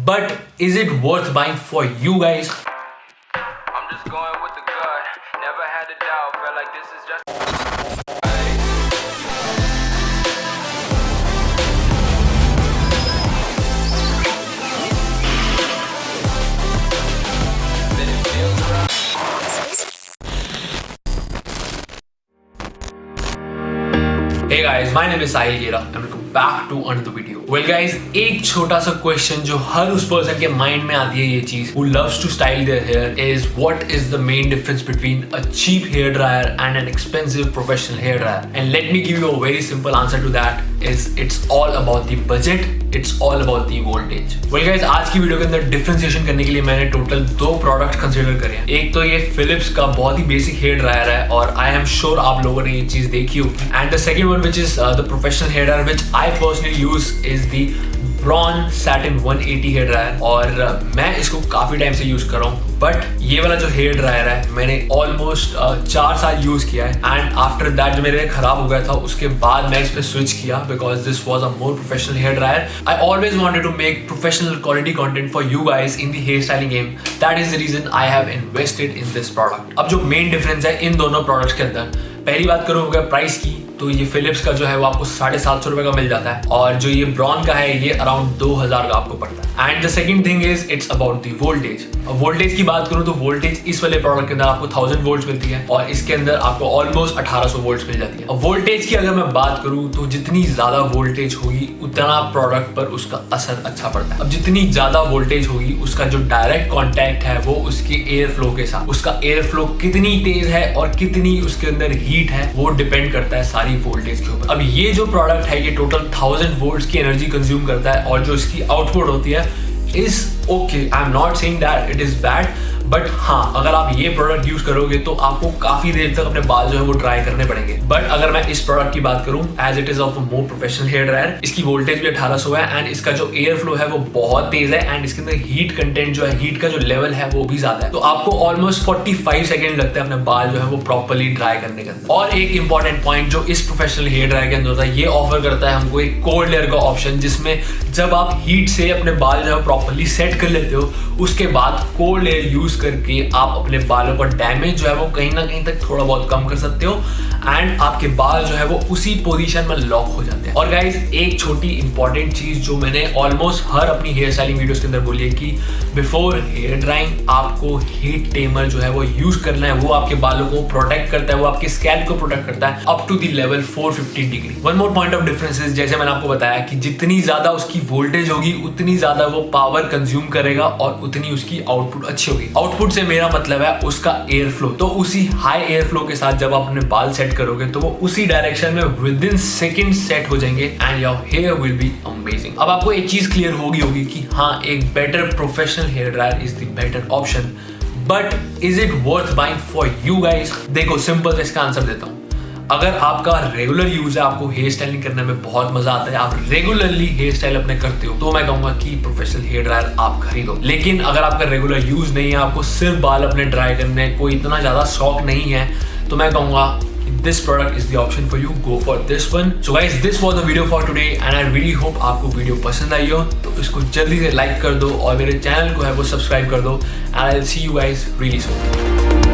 but is it worth buying for you guys? I'm just going with the gut. Never had a doubt. Felt like this is just. Hey guys, my name is Sahil Gera and welcome back to another video. Well guys, एक छोटा सा question जो हर उस person के mind में आती है ये चीज who loves to style their hair is what is the main difference between a cheap hair dryer and an expensive professional hair dryer? And let me give you a very simple answer to that is it's all about the budget, it's all about the voltage. Well guys, आज की video के अंदर differentiation करने के लिए मैंने total 2 product consider करे हैं. एक तो ये फिलिप्स का बहुत ही बेसिक हेयर ड्रायर है और आई एम श्योर आप लोगों ने ये चीज देखी होगी. And the second one which is the professional hair dryer which I personally use is the Braun Satin 180 hair dryer और मैं इसको काफी टाइम से यूज कर रहा हूँ. बट ये वाला जो हेयर ड्रायर है मैंने ऑलमोस्ट 4 साल यूज किया है एंड आफ्टर दैट जो मेरे खराब हो गया था उसके बाद मैं इस पे स्विच किया because this was a more professional hair dryer. I always wanted to make professional quality content for you guys in the hair styling game. That is the reason I have invested in this product. अब जो main difference है इन दोनों products के अंदर, पहली बात करूँ अगर प्राइस की तो ये फिलिप्स का जो है वो आपको 750 रुपए का मिल जाता है और जो ये ब्रॉन का है ये अराउंड 2000 का आपको पड़ता है. And the second thing is it's about the voltage. Voltage की बात करूँ तो वोल्टेज इस वाले प्रोडक्ट के अंदर आपको 1000 वोल्ट्स मिलती है और इसके अंदर आपको ऑलमोस्ट 1800 वोल्ट्स मिल जाती है. अब वोल्टेज की अगर मैं बात करूँ तो जितनी ज्यादा वोल्टेज होगी उतना प्रोडक्ट पर उसका असर अच्छा पड़ता है. अब जितनी ज्यादा वोल्टेज होगी उसका जो डायरेक्ट कॉन्टैक्ट है वो उसके एयर फ्लो के साथ, उसका एयर फ्लो कितनी तेज है और कितनी उसके अंदर हीट है वो डिपेंड करता है सारी वोल्टेज के ऊपर. अब ये जो प्रोडक्ट है ये टोटल 1000 वोल्ट्स की एनर्जी कंज्यूम करता है और जो इसकी आउटपुट होती है is okay. I am not saying that it is bad but हाँ अगर आप ये प्रोडक्ट यूज करोगे तो आपको काफी देर तक अपने बाल जो है वो ड्राई करने पड़ेंगे. बट अगर मैं इस प्रोडक्ट की बात करूं as it is of a more professional hair dryer, इसकी वोल्टेज भी 1800 है एंड इसका जो एयर फ्लो है वो बहुत तेज है एंड इसके अंदर हीट कंटेंट जो है, हीट का जो लेवल है वो भी ज्यादा है. तो आपको ऑलमोस्ट 45 सेकेंड लगता है अपने बाल जो है वो प्रॉपरली ड्राई करने के अंदर. और एक इंपॉर्टेंट पॉइंट जो इस प्रोफेशनल हेयर ड्रायर के अंदर होता है ये ऑफर करता है हमको एक कोल्ड एयर का ऑप्शन जिसमें जब आप हीट से अपने बाल जो है प्रॉपरली सेट कर लेते हो उसके बाद कोल्ड एयर यूज करके आप अपने बालों का डैमेज जो है वो कहीं ना कहीं तक थोड़ा बहुत कम कर सकते हो एंड आपके बाल जो है वो उसी पोजीशन में लॉक हो जाते हैं. और गाइस एक छोटी इंपॉर्टेंट चीज जो मैंने ऑलमोस्ट हर अपनी हेयर स्टाइलिंग वीडियोस के अंदर बोली है कि बिफोर हेयर ड्राइंग आपको हीट टेमर जो है वो यूज करना है. वो आपके बालों को प्रोटेक्ट करता है, वो आपके स्कैल्प को प्रोटेक्ट करता है up to the level 450 degree. One more point of difference is जैसे मैंने आपको बताया कि जितनी ज्यादा उसकी वोल्टेज होगी उतनी ज्यादा वो पावर कंज्यूम करेगा और उतनी उसकी आउटपुट अच्छी होगी. आउटपुट से मेरा मतलब है उसका एयर फ्लो. तो उसी हाई एयर फ्लो के साथ जब आप अपने बाल सेट करोगे तो वो उसी डायरेक्शन में विद इन सेकंड सेट हो जाएंगे and your hair will be amazing. अब आपको एक चीज क्लियर होगी कि हाँ एक better professional hair dryer is the better option but is it worth buying for you guys? देखो सिंपल से इसका आंसर देता हूं. अगर आपका रेगुलर यूज है, आपको हेयर स्टाइलिंग करने में बहुत मजा आता है, आप रेगुलरली हेयर स्टाइल अपने करते हो तो मैं कहूंगा कि प्रोफेशनल हेयर ड्रायर आप खरीदो. लेकिन अगर आपका रेगुलर यूज नहीं है, आपको सिर्फ बाल अपने ड्राई करने कोई इतना ज्यादा शौक नहीं है तो मैं कहूंगा this product is the option for you. Go for this one. So guys, this was the video for today and I really hope आपको वीडियो पसंद आई हो तो इसको जल्दी से लाइक कर दो और मेरे चैनल को है वो सब्सक्राइब कर दो and I'll see you guys really soon.